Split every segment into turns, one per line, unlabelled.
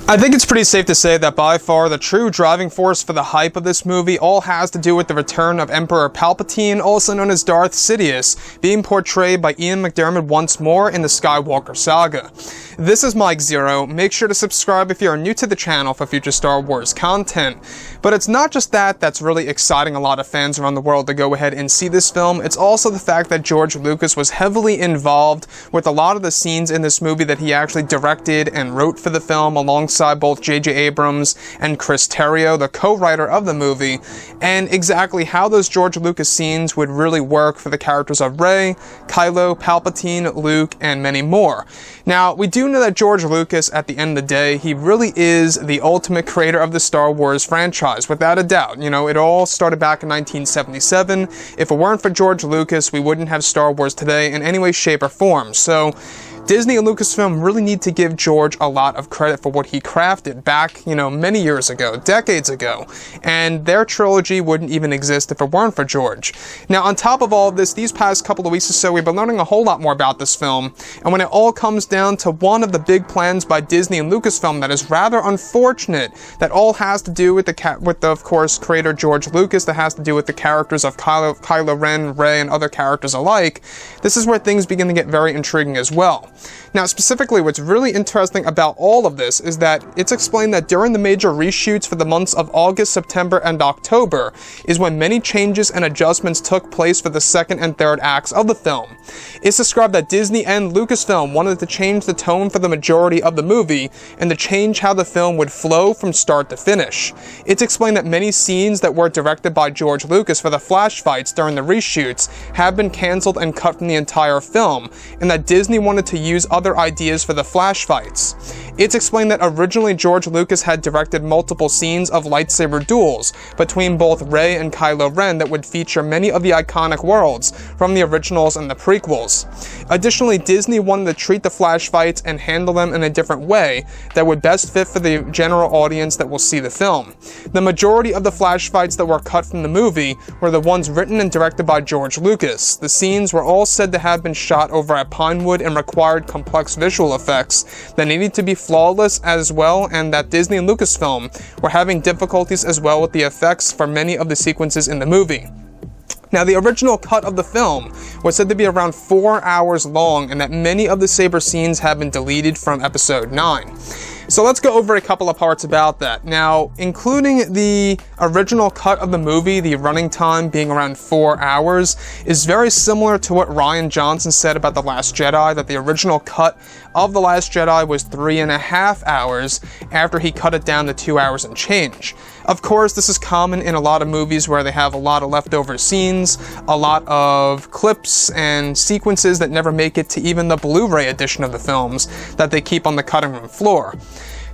I think it's pretty safe to say that by far the true driving force for the hype of this movie all has to do with the return of Emperor Palpatine, also known as Darth Sidious, being portrayed by Ian McDiarmid once more in the Skywalker saga. This is Mike Zero. Make sure to subscribe if you are new to the channel for future Star Wars content. But it's not just that that's really exciting a lot of fans around the world to go ahead and see this film, it's also the fact that George Lucas was heavily involved with a lot of the scenes in this movie that he actually directed and wrote for the film alongside both J.J. Abrams and Chris Terrio, the co-writer of the movie, and exactly how those George Lucas scenes would really work for the characters of Rey, Kylo, Palpatine, Luke, and many more. Now, we do know that George Lucas, at the end of the day, he really is the ultimate creator of the Star Wars franchise, without a doubt. You know, it all started back in 1977. If it weren't for George Lucas, we wouldn't have Star Wars today in any way, shape, or form. So, Disney and Lucasfilm really need to give George a lot of credit for what he crafted back, many years ago, decades ago. And their trilogy wouldn't even exist if it weren't for George. Now, on top of all of this, these past couple of weeks or so, we've been learning a whole lot more about this film. And when it all comes down to one of the big plans by Disney and Lucasfilm that is rather unfortunate, that all has to do with of course, creator George Lucas, that has to do with the characters of Kylo Ren, Rey, and other characters alike, this is where things begin to get very intriguing as well. Now, specifically, what's really interesting about all of this is that it's explained that during the major reshoots for the months of August, September, and October is when many changes and adjustments took place for the second and third acts of the film. It's described that Disney and Lucasfilm wanted to change the tone for the majority of the movie and to change how the film would flow from start to finish. It's explained that many scenes that were directed by George Lucas for the flash fights during the reshoots have been cancelled and cut from the entire film, and that Disney wanted to use other ideas for the flash fights. It's explained that originally George Lucas had directed multiple scenes of lightsaber duels between both Rey and Kylo Ren that would feature many of the iconic worlds from the originals and the prequels. Additionally, Disney wanted to treat the flash fights and handle them in a different way that would best fit for the general audience that will see the film. The majority of the flash fights that were cut from the movie were the ones written and directed by George Lucas. The scenes were all said to have been shot over at Pinewood and required complex visual effects that needed to be flawless as well, and that Disney and Lucasfilm were having difficulties as well with the effects for many of the sequences in the movie. Now, the original cut of the film was said to be around 4 hours long, and that many of the saber scenes have been deleted from Episode 9. So let's go over a couple of parts about that. Now, including the original cut of the movie, the running time being around 4 hours, is very similar to what Rian Johnson said about The Last Jedi, that the original cut of The Last Jedi was 3.5 hours after he cut it down to 2 hours and change. Of course, this is common in a lot of movies where they have a lot of leftover scenes, a lot of clips and sequences that never make it to even the Blu-ray edition of the films that they keep on the cutting room floor.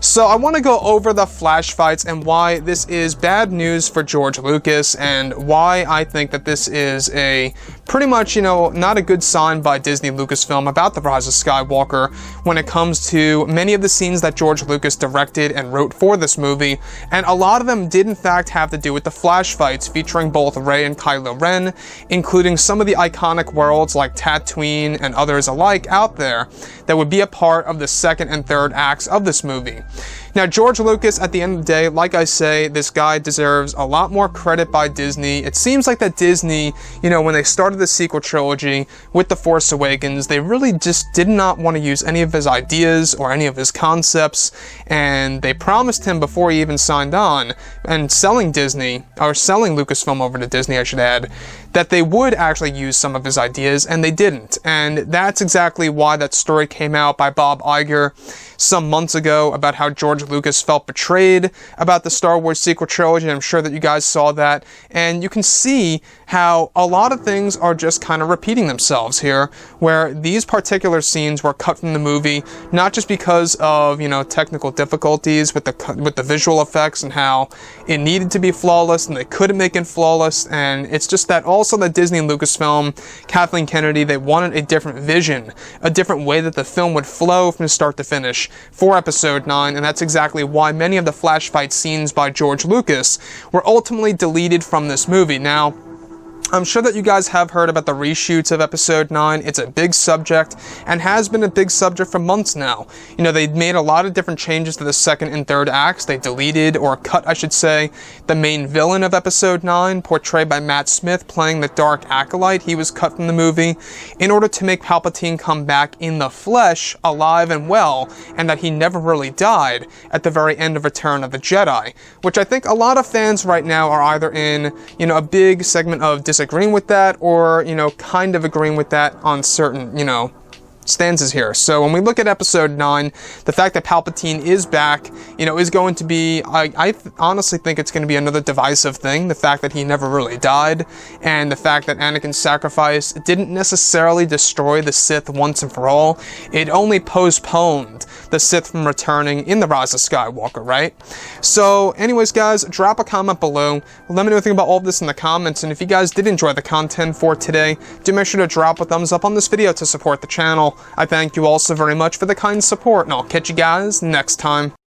So I want to go over the flash fights and why this is bad news for George Lucas, and why I think that this is a pretty much, not a good sign by Disney Lucasfilm about The Rise of Skywalker when it comes to many of the scenes that George Lucas directed and wrote for this movie, and a lot of them did in fact have to do with the flash fights featuring both Rey and Kylo Ren, including some of the iconic worlds like Tatooine and others alike out there that would be a part of the second and third acts of this movie. Now, George Lucas, at the end of the day, like I say, this guy deserves a lot more credit by Disney. It seems like that Disney, when they started the sequel trilogy with The Force Awakens, they really just did not want to use any of his ideas or any of his concepts, and they promised him before he even signed on, and selling Lucasfilm over to Disney, I should add, that they would actually use some of his ideas, and they didn't. And that's exactly why that story came out by Bob Iger some months ago about how George Lucas felt betrayed about the Star Wars sequel trilogy. I'm sure that you guys saw that, and you can see how a lot of things are just kind of repeating themselves here, where these particular scenes were cut from the movie, not just because of, technical difficulties with the visual effects and how it needed to be flawless and they couldn't make it flawless, and it's just that also that Disney and Lucasfilm, Kathleen Kennedy, they wanted a different vision, a different way that the film would flow from start to finish for Episode 9, and that's exactly why many of the flash fight scenes by George Lucas were ultimately deleted from this movie. Now, I'm sure that you guys have heard about the reshoots of Episode 9. It's a big subject, and has been a big subject for months now. You know, they made a lot of different changes to the second and third acts. They deleted, or cut, I should say, the main villain of Episode 9, portrayed by Matt Smith, playing the Dark Acolyte. He was cut from the movie, in order to make Palpatine come back in the flesh, alive and well, and that he never really died at the very end of Return of the Jedi. Which I think a lot of fans right now are either in, you know, a big segment of disagreeing with that, or, you know, kind of agreeing with that on certain, you know, stances here. So when we look at Episode 9, the fact that Palpatine is back, you know, is going to be, I honestly think it's going to be another divisive thing. The fact that he never really died, and the fact that Anakin's sacrifice didn't necessarily destroy the Sith once and for all. It only postponed the Sith from returning in The Rise of Skywalker, right? So anyways, guys, drop a comment below. Let me know what you think about all of this in the comments, and if you guys did enjoy the content for today, do make sure to drop a thumbs up on this video to support the channel. I thank you all so very much for the kind support, and I'll catch you guys next time.